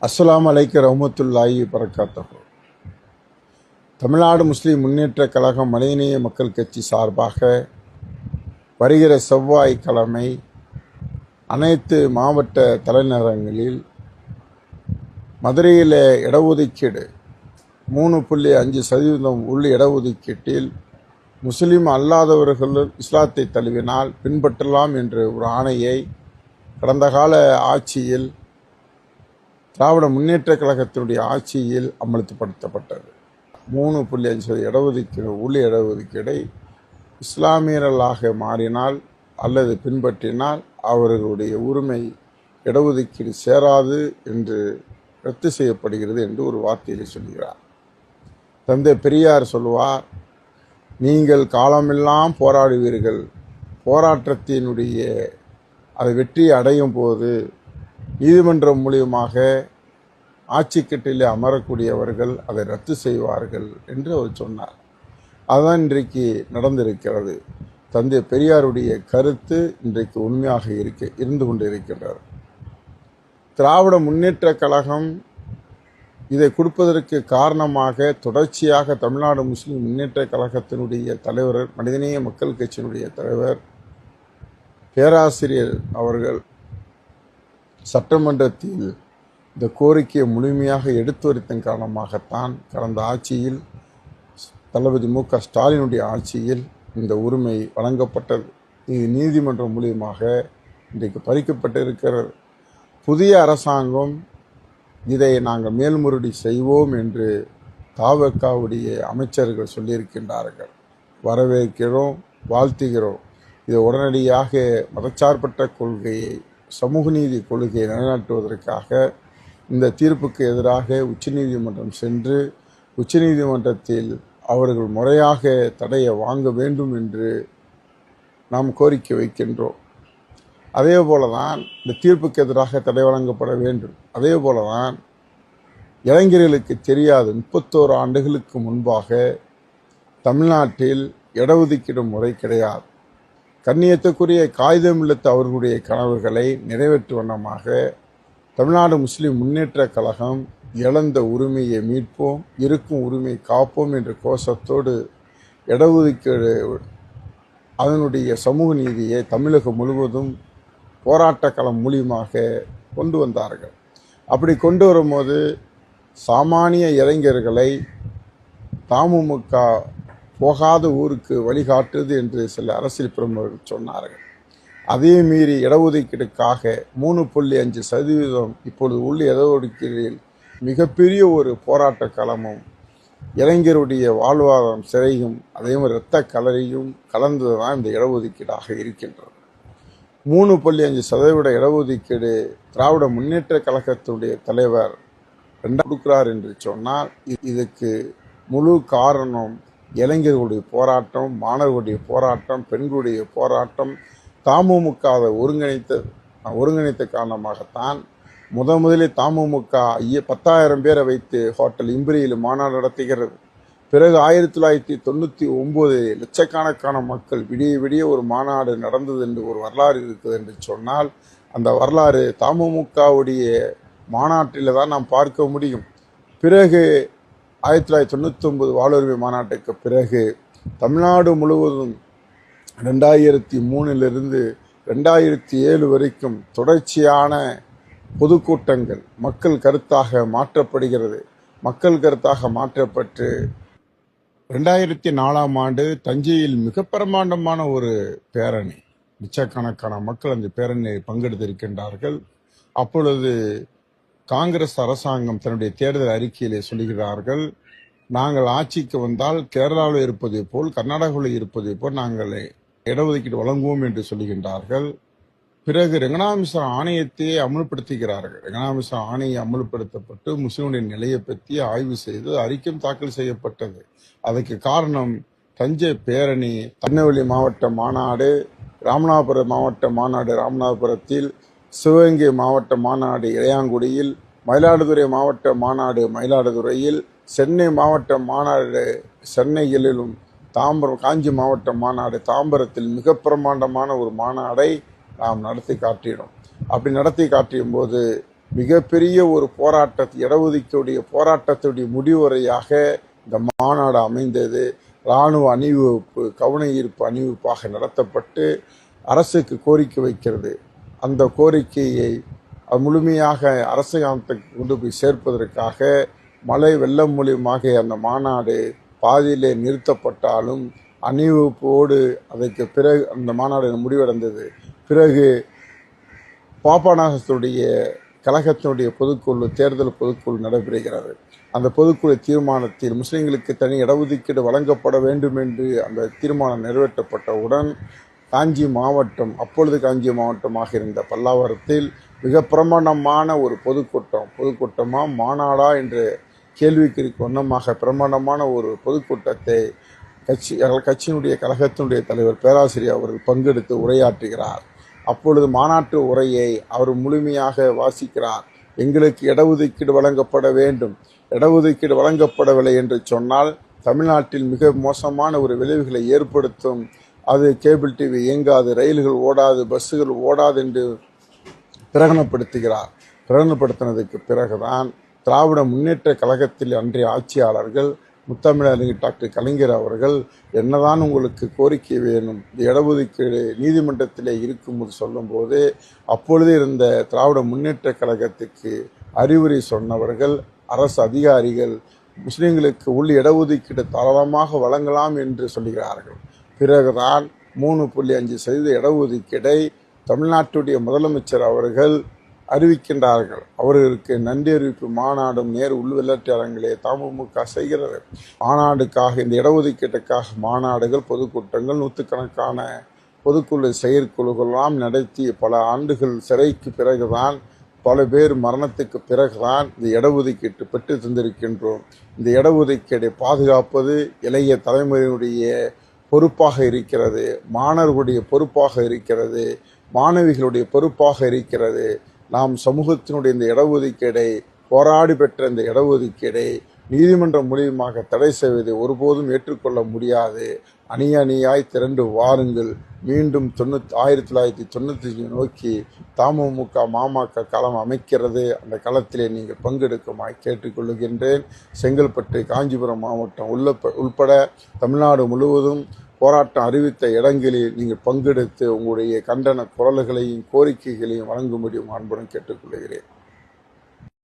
அஸ்ஸலாமு அலைக்கும் ரஹ்மத்துல்லாஹி வரகாத்துஹு. தமிழ்நாடு முஸ்லிம் முன்னேற்றக் கழகம் மனிதநேய மக்கள் கட்சி சார்பாக வருகிற செவ்வாய்க்கிழமை அனைத்து மாவட்ட தலைநகரங்களில் மதுரையில் இடஒதுக்கீடு 3.5% உள்ள இடஒதுக்கீட்டில் முஸ்லீம் அல்லாதவர்கள் இஸ்லாத்தை தழுவினால் பின்பற்றலாம் என்ற ஒரு ஆணையை கடந்த கால ஆட்சியில் திராவிட முன்னேற்றக் கழகத்தினுடைய ஆட்சியில் அமல்படுத்தப்பட்டது. 3.5% இடஒதுக்கீடு உள்ள இடஒதுக்கீடை இஸ்லாமியர்களாக மாறினால் அல்லது பின்பற்றினால் அவர்களுடைய உரிமை இடஒதுக்கீடு சேராது என்று ரத்து செய்யப்படுகிறது என்று ஒரு வார்த்தையில் சொல்கிறார். தந்தை பெரியார் சொல்வார், நீங்கள் காலமெல்லாம் போராடுவீர்கள், போராட்டத்தினுடைய அதை வெற்றி அடையும் போது நீதிமன்றம் மூலியமாக ஆட்சிக்கட்டிலே அமரக்கூடியவர்கள் அதை ரத்து செய்வார்கள் என்று அவர் சொன்னார். அதுதான் இன்றைக்கு நடந்திருக்கிறது. தந்தை பெரியாருடைய கருத்து இன்றைக்கு உண்மையாக இருந்து கொண்டிருக்கின்றது. திராவிட முன்னேற்றக் கழகம் இதை கொடுப்பதற்கு காரணமாக தொடர்ச்சியாக தமிழ்நாடு முஸ்லிம் முன்னேற்றக் கழகத்தினுடைய தலைவர், மனிதநேய மக்கள் கட்சியினுடைய தலைவர் பேராசிரியர் அவர்கள் சட்டமன்றத்தில் இந்த கோரிக்கையை முழுமையாக எடுத்துரைத்தன் காரணமாகத்தான் கடந்த ஆட்சியில் தளபதி மு.க. ஸ்டாலினுடைய ஆட்சியில் இந்த உரிமை வழங்கப்பட்டது. இது நீதிமன்றம் மூலியமாக இன்றைக்கு பறிக்கப்பட்டிருக்கிறது. புதிய அரசாங்கம் இதை நாங்கள் மேல்முறையீடு செய்வோம் என்று தவகவுடைய அமைச்சர்கள் சொல்லியிருக்கின்றார்கள். வரவேற்கிறோம், வாழ்த்துகிறோம். இதை உடனடியாக மதச்சார்பற்ற கொள்கையை, சமூக நீதி கொள்கையை நிலைநாட்டுவதற்காக இந்த தீர்ப்புக்கு எதிராக உச்சநீதிமன்றம் சென்று உச்சநீதிமன்றத்தில் அவர்கள் முறையாக தடையை வாங்க வேண்டும் என்று நாம் கோரிக்கை வைக்கின்றோம். அதே போலதான் இந்த தீர்ப்புக்கு எதிராக தடை வழங்கப்பட வேண்டும். அதே போலதான் இளைஞர்களுக்கு தெரியாது, 31 ஆண்டுகளுக்கு முன்பாக தமிழ்நாட்டில் இடஒதுக்கீடு முறை கிடையாது. கண்ணியத்துக்குரிய காகிதம் இல்லத்து அவர்களுடைய கனவுகளை நிறைவேற்றும் வண்ணமாக தமிழ்நாடு முஸ்லிம் முன்னேற்றக் கழகம் இழந்த உரிமையை மீட்போம், இருக்கும் உரிமை காப்போம் என்ற கோஷத்தோடு இடஒதுக்கீடு அதனுடைய சமூக நீதியை தமிழகம் முழுவதும் போராட்ட களம் மூலியமாக கொண்டு வந்தார்கள். அப்படி கொண்டு வரும்போது சாமானிய இளைஞர்களை தமுமுக போகாத ஊருக்கு வழிகாட்டுது என்று சில அரசியல் பிரமுகர்கள் சொன்னார்கள். அதே மீறி இடஒதுக்கீடுக்காக 3.5% இப்பொழுது உள்ள இடஒதுக்கீட்டில் மிகப்பெரிய ஒரு போராட்ட களமும் இளைஞருடைய வாழ்வாதாரம் சிறையும் அதே மாதிரி இரத்த கலரையும் கலந்ததுதான் இந்த இடஒதுக்கீடாக இருக்கின்றது. 3.5% இடஒதுக்கீடு திராவிட முன்னேற்ற கழகத்துடைய தலைவர் கொடுக்கிறார் என்று சொன்னால் இதுக்கு முழு காரணம் இளைஞர்களுடைய போராட்டம், மாணவர்களுடைய போராட்டம், பெண்களுடைய போராட்டம். தமுமுக அதை ஒருங்கிணைத்த காரணமாகத்தான் முதலில் தமுமுக 10,000 பேரை வைத்து ஹோட்டல் இம்பிரியில் மாநாடு நடத்துகிறது. பிறகு 1999 லட்சக்கணக்கான மக்கள் விடிய ஒரு மாநாடு நடந்தது என்று ஒரு வரலாறு இருக்குது என்று சொன்னால் அந்த வரலாறு தமுமுகவுடைய மாநாட்டில் தான் நாம் பார்க்க முடியும். பிறகு 1999 வாழ்வுரிமை மாநாட்டுக்கு பிறகு தமிழ்நாடு முழுவதும் 2003 2007 வரைக்கும் தொடர்ச்சியான பொதுக்கூட்டங்கள் மக்கள் கருத்தாக மாற்றப்படுகிறது. மக்கள் கருத்தாக மாற்றப்பட்டு 2004ஆம் ஆண்டு தஞ்சையில் மிக பிரமாண்டமான ஒரு பேரணி, லட்சக்கணக்கான மக்கள் அந்த பேரணியை பங்கெடுத்திருக்கின்றார்கள். அப்பொழுது காங்கிரஸ் அரசாங்கம் தன்னுடைய தேர்தல் அறிக்கையிலே சொல்லுகிறார்கள், நாங்கள் ஆட்சிக்கு வந்தால் கேரளாவில் இருப்பதை போல் கர்நாடகாவில் இருப்பதை போல் நாங்கள் இடஒதுக்கீடு வழங்குவோம் என்று சொல்லுகின்றார்கள். பிறகு ரெங்கநாதமிஸ்ரா ஆணையத்தை அமல்படுத்துகிறார்கள். ரெங்கநாதமிஸ்ரா ஆணையம் அமல்படுத்தப்பட்டு முஸ்லிமுடைய நிலையை பற்றி ஆய்வு செய்து அறிக்கை தாக்கல் செய்யப்பட்டது. அதற்கு காரணம் தஞ்சை பேரணி, திருநெல்வேலி மாவட்ட மாநாடு, ராமநாதபுரம் மாவட்ட மாநாடு ராமநாதபுரத்தில், சிவகங்கை மாவட்ட மாநாடு இளையாங்குடியில், மயிலாடுதுறை மாவட்ட மாநாடு மயிலாடுதுறையில், சென்னை மாவட்ட மாநாடு சென்னையிலும், காஞ்சி மாவட்ட மாநாடு தாம்பரத்தில் மிக பிரமாண்டமான ஒரு மாநாடை நாம் நடத்தி காட்டினோம். அப்படி நடத்தி காட்டியும் போது மிகப்பெரிய ஒரு போராட்டத்தை இடஒதுக்கீடுடைய போராட்டத்துடைய முடிவுரையாக இந்த மாநாடு அமைந்தது. இராணுவ அணிவகுப்பு, கவன ஈர்ப்பு அணிவகுப்பாக நடத்தப்பட்டு அரசுக்கு கோரிக்கை வைக்கிறது. அந்த கோரிக்கையை முழுமையாக அரசாங்கத்துக்கு கொண்டு போய் சேர்ப்பதற்காக மழை வெள்ளம் மூலியமாக அந்த மாநாடு பாதியிலே நிறுத்தப்பட்டாலும் அணிவகுப்போடு அதற்கு பிறகு அந்த மாநாடு முடிவடைந்தது. பிறகு பாபநாசத்துடைய கழகத்தினுடைய பொதுக்குழு தேர்தல் பொதுக்குழு நடைபெறுகிறது. அந்த பொதுக்குழு தீர்மானத்தில் முஸ்லிம்களுக்கு தனி இடஒதுக்கீடு வழங்கப்பட வேண்டும் என்று அந்த தீர்மானம் நிறைவேற்றப்பட்டவுடன் காஞ்சி மாவட்டம், அப்பொழுது காஞ்சி மாவட்டமாக இருந்த பல்லாவரத்தில் மிக பிரமாண்டமான ஒரு பொதுக்கூட்டமா மாநாடா என்று கேள்விக்கு ஒன்றமாக பிரமாண்டமான ஒரு பொதுக்கூட்டத்தை கட்சியினுடைய கழகத்தினுடைய தலைவர் பேராசிரியர் அவர்கள் பங்கெடுத்து உரையாற்றுகிறார். அப்பொழுது மாநாட்டு உரையை அவர் முழுமையாக வாசிக்கிறார். எங்களுக்கு இடஒதுக்கீடு வழங்கப்பட வேண்டும், இடஒதுக்கீடு வழங்கப்படவில்லை என்று சொன்னால் தமிழ்நாட்டில் மிக மோசமான ஒரு விளைவுகளை ஏற்படுத்தும். அது கேபிள் டிவி இயங்காது, ரயில்கள் ஓடாது, பஸ்ஸுகள் ஓடாது என்று பிரகடனப்படுத்துகிறார். பிரகடனப்படுத்தினதுக்கு பிறகுதான் திராவிட முன்னேற்ற கழகத்தில் அன்றைய ஆட்சியாளர்கள் முத்தமிழறிஞர் டாக்டர் கலைஞர் அவர்கள் என்னதான் உங்களுக்கு கோரிக்கை வேணும், இந்த இடஒதுக்கீடு நீதிமன்றத்திலே இருக்கும்போது சொல்லும்போது அப்பொழுது இருந்த திராவிட முன்னேற்ற கழகத்துக்கு அறிவுரை சொன்னவர்கள் அரசு அதிகாரிகள் முஸ்லிம்களுக்கு உள் இடஒதுக்கீடு தாராளமாக வழங்கலாம் என்று சொல்லுகிறார்கள். பிறகுதான் 3.5% இடஒதுக்கீடை தமிழ்நாட்டுடைய முதலமைச்சர் அவர்கள் அறிவிக்கின்றார்கள். அவர்களுக்கு நன்றி அறிவிப்பு மாநாடும் நேரு உள் விளையாட்டு அரங்கிலே தமுமுக செய்கிறது. மாநாடுக்காக, இந்த இடஒதுக்கீட்டுக்காக மாநாடுகள், பொதுக்கூட்டங்கள், நூற்றுக்கணக்கான பொதுக்குழு செயற்குழுகளெல்லாம் நடத்தி பல ஆண்டுகள் சிறைக்கு பிறகுதான், பல பேர் மரணத்துக்கு பிறகுதான் இந்த இடஒதுக்கீட்டு பெற்று தந்திருக்கின்றோம். இந்த இடஒதுக்கீடை பாதுகாப்பது இளைய தலைமுறையினுடைய பொறுப்பாக இருக்கிறது, மாணவர்களுடைய பொறுப்பாக இருக்கிறது, மாணவிகளுடைய பொறுப்பாக இருக்கிறது. நாம் சமூகத்தினுடைய இந்த இடஒதுக்கீடை, போராடி பெற்ற இந்த இடஒதுக்கீடை நீதிமன்றம் மூலியமாக தடை செய்வதை ஒருபோதும் ஏற்றுக்கொள்ள முடியாது. அணியாய் திரண்டு வாருங்கள். மீண்டும் 1995 நோக்கி தமுமுக மாமக களம் அமைக்கிறது. அந்த களத்திலே நீங்கள் பங்கெடுக்குமாய் கேட்டுக்கொள்ளுகின்றேன். செங்கல்பட்டு, காஞ்சிபுரம் மாவட்டம் உள்பட தமிழ்நாடு முழுவதும் போராட்டம் அறிவித்த இடங்களில் நீங்கள் பங்கெடுத்து உங்களுடைய கண்டன குரல்களையும் கோரிக்கைகளையும் வழங்கும்படி அன்புடன் கேட்டுக்கொள்கிறேன்.